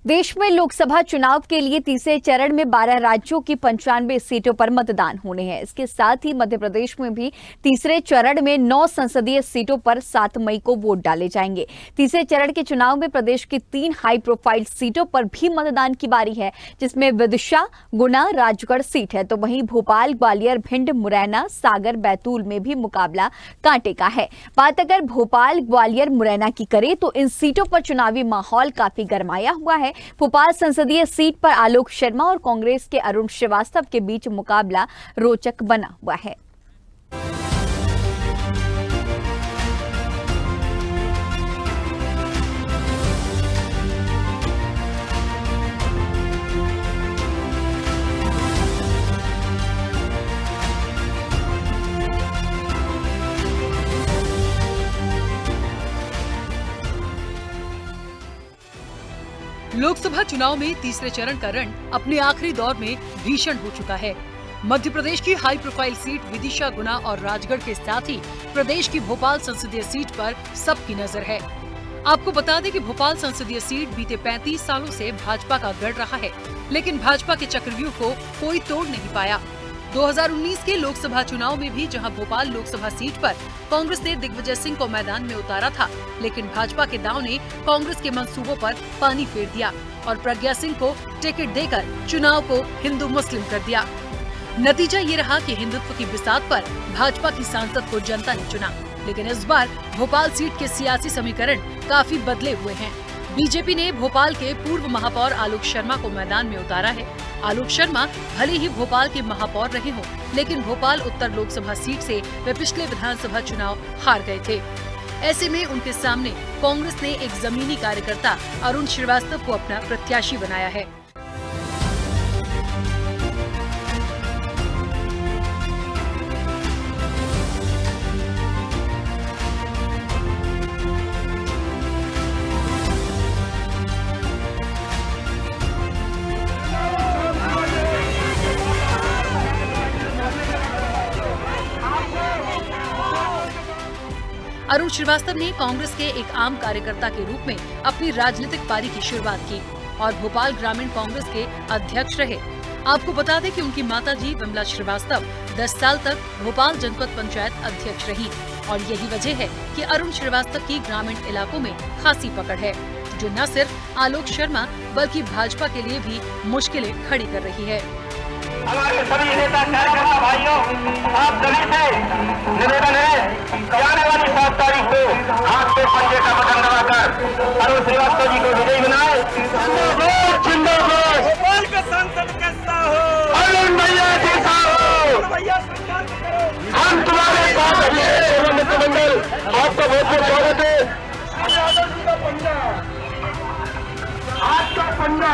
देश में लोकसभा चुनाव के लिए तीसरे चरण में 12 राज्यों की 95 सीटों पर मतदान होने हैं। इसके साथ ही मध्य प्रदेश में भी तीसरे चरण में 9 संसदीय सीटों पर 7 मई को वोट डाले जाएंगे। तीसरे चरण के चुनाव में प्रदेश की 3 हाई प्रोफाइल सीटों पर भी मतदान की बारी है, जिसमें विदिशा, गुना, राजगढ़ सीट है, तो वहीं भोपाल, ग्वालियर, भिंड, मुरैना, सागर, बैतूल में भी मुकाबला कांटे का है। बात अगर भोपाल, ग्वालियर, मुरैना की करें तो इन सीटों पर चुनावी माहौल काफी गरमाया हुआ है। भोपाल संसदीय सीट पर आलोक शर्मा और कांग्रेस के अरुण श्रीवास्तव के बीच मुकाबला रोचक बना हुआ है। लोकसभा चुनाव में तीसरे चरण का रण अपने आखिरी दौर में भीषण हो चुका है। मध्य प्रदेश की हाई प्रोफाइल सीट विदिशा, गुना और राजगढ़ के साथ ही प्रदेश की भोपाल संसदीय सीट पर सबकी नजर है। आपको बता दें कि भोपाल संसदीय सीट बीते 35 सालों से भाजपा का गढ़ रहा है, लेकिन भाजपा के चक्रव्यूह को कोई तोड़ नहीं पाया। 2019 के लोकसभा चुनाव में भी जहां भोपाल लोकसभा सीट पर कांग्रेस ने दिग्विजय सिंह को मैदान में उतारा था, लेकिन भाजपा के दांव ने कांग्रेस के मंसूबों पर पानी फेर दिया और प्रज्ञा सिंह को टिकट देकर चुनाव को हिंदू मुस्लिम कर दिया। नतीजा ये रहा कि हिंदुत्व की बिसात पर भाजपा की सांसद को जनता ने चुना, लेकिन इस बार भोपाल सीट के सियासी समीकरण काफी बदले हुए हैं। बीजेपी ने भोपाल के पूर्व महापौर आलोक शर्मा को मैदान में उतारा है। आलोक शर्मा भले ही भोपाल के महापौर रहे हों, लेकिन भोपाल उत्तर लोकसभा सीट से वे पिछले विधानसभा चुनाव हार गए थे। ऐसे में उनके सामने कांग्रेस ने एक जमीनी कार्यकर्ता अरुण श्रीवास्तव को अपना प्रत्याशी बनाया है। अरुण श्रीवास्तव ने कांग्रेस के एक आम कार्यकर्ता के रूप में अपनी राजनीतिक पारी की शुरुआत की और भोपाल ग्रामीण कांग्रेस के अध्यक्ष रहे। आपको बता दें कि उनकी माताजी विमला श्रीवास्तव 10 साल तक भोपाल जनपद पंचायत अध्यक्ष रही और यही वजह है कि अरुण श्रीवास्तव की ग्रामीण इलाकों में खासी पकड़ है, जो न सिर्फ आलोक शर्मा बल्कि भाजपा के लिए भी मुश्किलें खड़ी कर रही है। हमारे सभी नेता कार्यकर्ता भाइयों, आप सभी से निवेदन है कि आने वाली 7 तारीख को हाथ पे पंजे का बटन दबाकर अरुण श्रीवास्तव जी को विजयी बनाए। जिंदाबाद जिंदाबाद, भोपाल के सांसद कैसा हो, अरुण भैया जैसा हो, हम तुम्हारे साथ अभिषेक मित्रमंडल, आपका बहुत बहुत स्वागत है। आज का पंजा।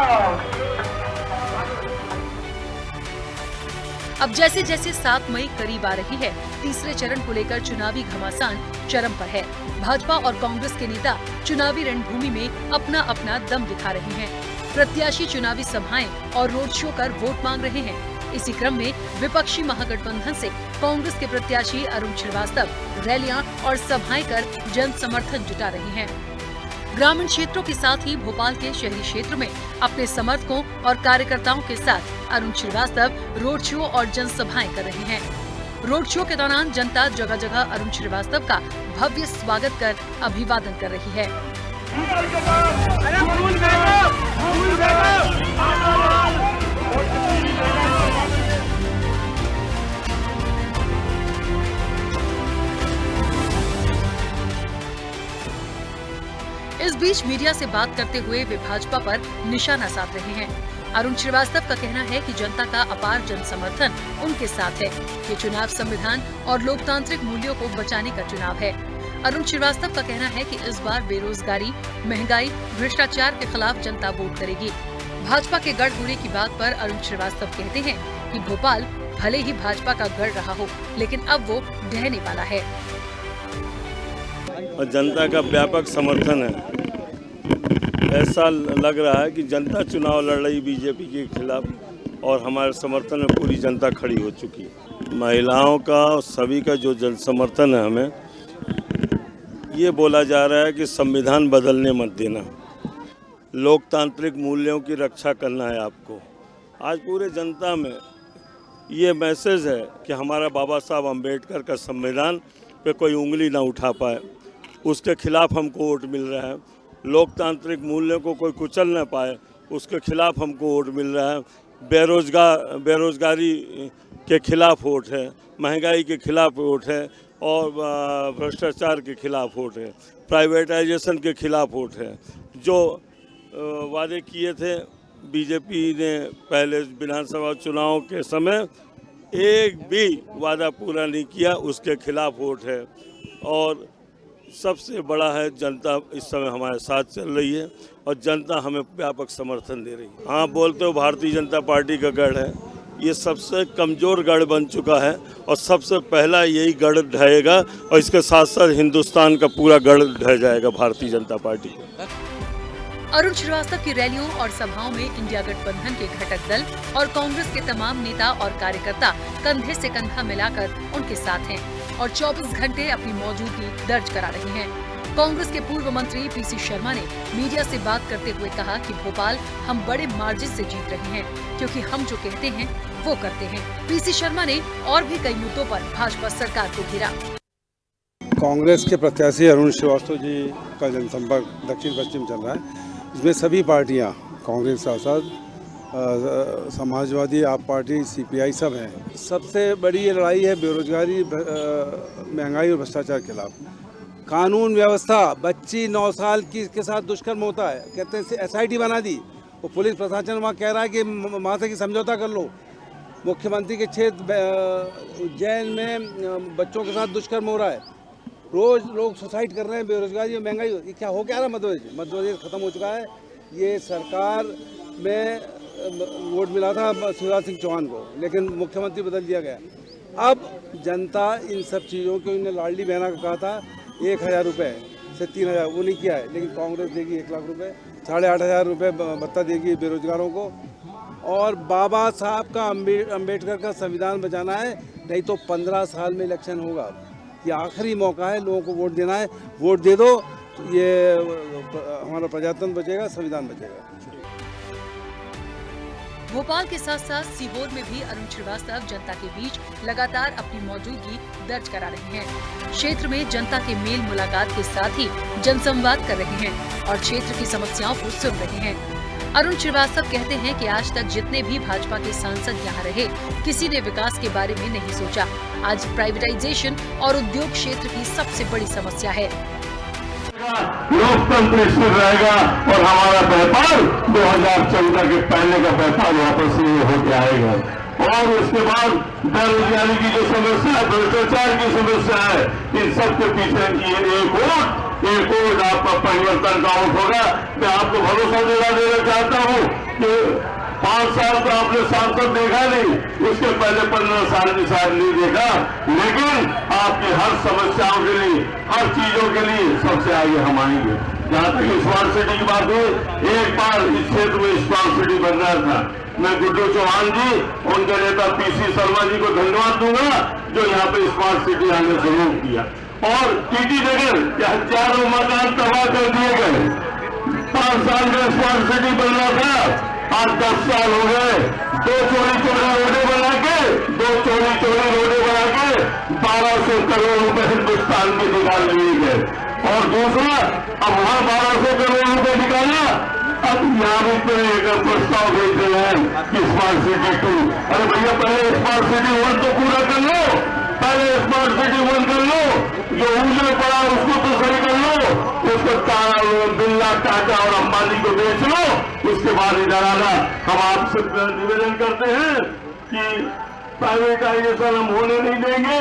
अब जैसे जैसे 7 मई करीब आ रही है, तीसरे चरण को लेकर चुनावी घमासान चरम पर है। भाजपा और कांग्रेस के नेता चुनावी रणभूमि में अपना अपना दम दिखा रहे हैं। प्रत्याशी चुनावी सभाएं और रोड शो कर वोट मांग रहे हैं। इसी क्रम में विपक्षी महागठबंधन से कांग्रेस के प्रत्याशी अरुण श्रीवास्तव रैलियां और सभाएं कर जन समर्थन जुटा रहे हैं। ग्रामीण क्षेत्रों के साथ ही भोपाल के शहरी क्षेत्र में अपने समर्थकों और कार्यकर्ताओं के साथ अरुण श्रीवास्तव रोड शो और जनसभाएं कर रहे हैं। रोड शो के दौरान जनता जगह जगह अरुण श्रीवास्तव का भव्य स्वागत कर अभिवादन कर रही है। इस बीच मीडिया से बात करते हुए वे भाजपा पर निशाना साध रहे हैं। अरुण श्रीवास्तव का कहना है कि जनता का अपार जन समर्थन उनके साथ है। ये चुनाव संविधान और लोकतांत्रिक मूल्यों को बचाने का चुनाव है। अरुण श्रीवास्तव का कहना है कि इस बार बेरोजगारी, महंगाई, भ्रष्टाचार के खिलाफ जनता वोट करेगी। भाजपा के गढ़ होने की बात पर अरुण श्रीवास्तव कहते हैं कि भोपाल भले ही भाजपा का गढ़ रहा हो, लेकिन अब वो ढहने वाला है और जनता का व्यापक समर्थन है। ऐसा लग रहा है कि जनता चुनाव लड़ रही बीजेपी के खिलाफ और हमारे समर्थन में पूरी जनता खड़ी हो चुकी है। महिलाओं का और सभी का जो जन समर्थन है, हमें ये बोला जा रहा है कि संविधान बदलने मत देना। लोकतांत्रिक मूल्यों की रक्षा करना है आपको। आज पूरे जनता में ये मैसेज है कि हमारा बाबा साहब अम्बेडकर का संविधान पे कोई उंगली ना उठा पाए, उसके खिलाफ हमको वोट मिल रहा है। लोकतांत्रिक मूल्यों को कोई कुचल ना पाए, उसके खिलाफ हमको वोट मिल रहा है। बेरोजगारी के खिलाफ वोट है, महंगाई के खिलाफ वोट है और भ्रष्टाचार के खिलाफ वोट है, प्राइवेटाइजेशन के खिलाफ वोट है। जो वादे किए थे बीजेपी ने पहले विधानसभा चुनाव के समय, एक भी वादा पूरा नहीं किया, उसके खिलाफ वोट है। और सबसे बड़ा है, जनता इस समय हमारे साथ चल रही है और जनता हमें व्यापक समर्थन दे रही है। हाँ, बोलते हो भारतीय जनता पार्टी का गढ़ है, ये सबसे कमज़ोर गढ़ बन चुका है और सबसे पहला यही गढ़ ढहेगा और इसके साथ साथ हिंदुस्तान का पूरा गढ़ ढह जाएगा भारतीय जनता पार्टी का। अरुण श्रीवास्तव की रैलियों और सभाओं में इंडिया गठबंधन के घटक दल और कांग्रेस के तमाम नेता और कार्यकर्ता कंधे से कंधा मिलाकर उनके साथ हैं और 24 घंटे अपनी मौजूदगी दर्ज करा रहे हैं। कांग्रेस के पूर्व मंत्री पीसी शर्मा ने मीडिया से बात करते हुए कहा कि भोपाल हम बड़े मार्जिन से जीत रहे हैं, क्योंकि हम जो कहते हैं वो करते हैं। पीसी शर्मा ने और भी कई मुद्दों पर भाजपा सरकार को घेरा। कांग्रेस के प्रत्याशी अरुण श्रीवास्तव जी का जनसंपर्क दक्षिण पश्चिम चल रहा है। इसमें सभी पार्टियां, कांग्रेस के साथ समाजवादी, आप पार्टी, सीपीआई सब हैं। सबसे बड़ी ये लड़ाई है बेरोजगारी, महंगाई और भ्रष्टाचार के खिलाफ। कानून व्यवस्था, बच्ची 9 साल की के साथ दुष्कर्म होता है, कहते हैं SIT बना दी, वो पुलिस प्रशासन वहाँ कह रहा है कि माँ से की समझौता कर लो। मुख्यमंत्री के क्षेत्र उज्जैन में बच्चों के साथ दुष्कर्म हो रहा है, रोज लोग सुसाइड कर रहे हैं, बेरोजगारी और महंगाई। ये क्या हो क्या रहा है? मध्य प्रदेश खत्म हो चुका है। ये सरकार में वोट मिला था शिवराज सिंह चौहान को, लेकिन मुख्यमंत्री बदल दिया गया। अब जनता इन सब चीज़ों को, इन्हें लाडली बहना का कहा था 1000 रुपये से 3000, वो नहीं किया है, लेकिन कांग्रेस देगी 1 लाख रुपये, 8500 रुपये भत्ता देगी बेरोजगारों को। और बाबा साहब का अम्बेडकर का संविधान बचाना है, नहीं तो 15 साल में इलेक्शन होगा। ये आखिरी मौका है, लोगों को वोट देना है। वोट दे दो, ये हमारा प्रजातंत्र बचेगा, संविधान बचेगा। भोपाल के साथ साथ सीहोर में भी अरुण श्रीवास्तव जनता के बीच लगातार अपनी मौजूदगी दर्ज करा रहे हैं। क्षेत्र में जनता के मेल मुलाकात के साथ ही जनसंवाद कर रहे हैं और क्षेत्र की समस्याओं को सुन रहे हैं। अरुण श्रीवास्तव कहते हैं कि आज तक जितने भी भाजपा के सांसद यहाँ रहे, किसी ने विकास के बारे में नहीं सोचा। आज प्राइवेटाइजेशन और उद्योग क्षेत्र की सबसे बड़ी समस्या है। लोकतंत्र स्थिर रहेगा और हमारा व्यापार 2014 के पहले का व्यापार वापस होकर आएगा। और उसके बाद बेरोजगारी की जो समस्या है, भ्रष्टाचार की समस्या है, इन सब के पीछे एक वोट आपका परिवर्तन का वोट होगा। मैं आपको भरोसा देना चाहता हूँ कि 5 साल तो आपने सांसद देखा नहीं, उसके पहले 15 साल भी शायद नहीं देखा, लेकिन आपकी हर समस्याओं के लिए, हर चीजों के लिए सबसे आगे हम आएंगे। जहाँ तक स्मार्ट सिटी की बात हुई, एक बार इस क्षेत्र में स्मार्ट सिटी बन रहा था, मैं गुड्डू चौहान जी, उनके नेता पीसी शर्मा जी को धन्यवाद दूंगा, जो यहाँ पे स्मार्ट सिटी आने शुरू किया। और टीटी नगर के हजारों मकान तबाह कर दिए गए। 5 साल में स्मार्ट सिटी बन रहा था, आज 10 साल हो गए। 2 चोरी रोडे बना के 1200 करोड़ रुपए हिंदुस्तान में निकाल लिए गए। और दूसरा, अब वहां 1200 करोड़ रुपए निकाला, अब यहाँ भी एक प्रस्ताव भेज रहे हैं कि स्मार्ट सिटी 2। अरे भैया, पहले स्मार्ट सिटी 1 तो पूरा कर लो, पहले स्मार्ट सिटी 1 कर लो, जो ऊर्जा पड़ा उसको तो सही कर लो, उसको बिरला, टाटा और अंबानी को बेच लो, उसके बाद इधर आना। हम आपसे निवेदन करते हैं कि प्राइवेटाइजेशन हम होने नहीं देंगे,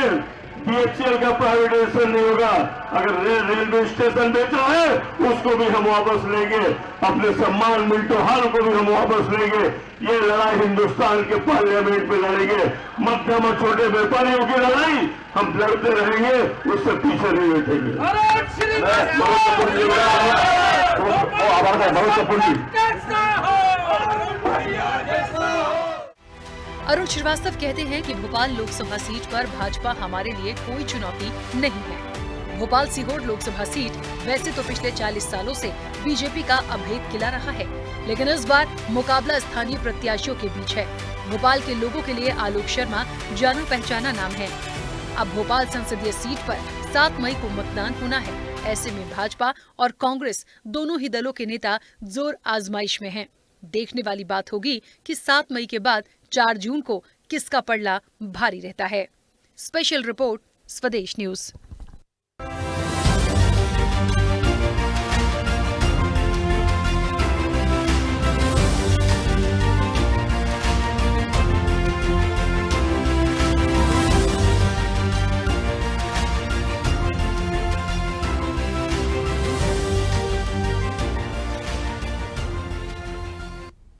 BHEL का प्राइवेटाइजेशन नहीं होगा। अगर रेलवे स्टेशन बेचा है, उसको भी हम वापस लेंगे, अपने सम्मान मिल्टो हाल को भी हम वापस लेंगे। ये लड़ाई हिंदुस्तान के पार्लियामेंट में लड़ेंगे। मध्यम और छोटे व्यापारियों की लड़ाई हम लड़ते रहेंगे, उससे पीछे नहीं बैठेंगे। अरुण श्रीवास्तव कहते हैं कि भोपाल लोकसभा सीट पर भाजपा हमारे लिए कोई चुनौती नहीं है। भोपाल सीहोर लोकसभा सीट वैसे तो पिछले 40 सालों से बीजेपी का अभेद किला रहा है, लेकिन इस बार मुकाबला स्थानीय प्रत्याशियों के बीच है। भोपाल के लोगों के लिए आलोक शर्मा जाना पहचाना नाम है। अब भोपाल संसदीय सीट पर 7 मई को मतदान होना है। ऐसे में भाजपा और कांग्रेस दोनों ही दलों के नेता जोर आजमाइश में हैं। देखने वाली बात होगी कि 7 मई के बाद 4 जून को किसका पलड़ा भारी रहता है। स्पेशल रिपोर्ट, स्वदेश न्यूज।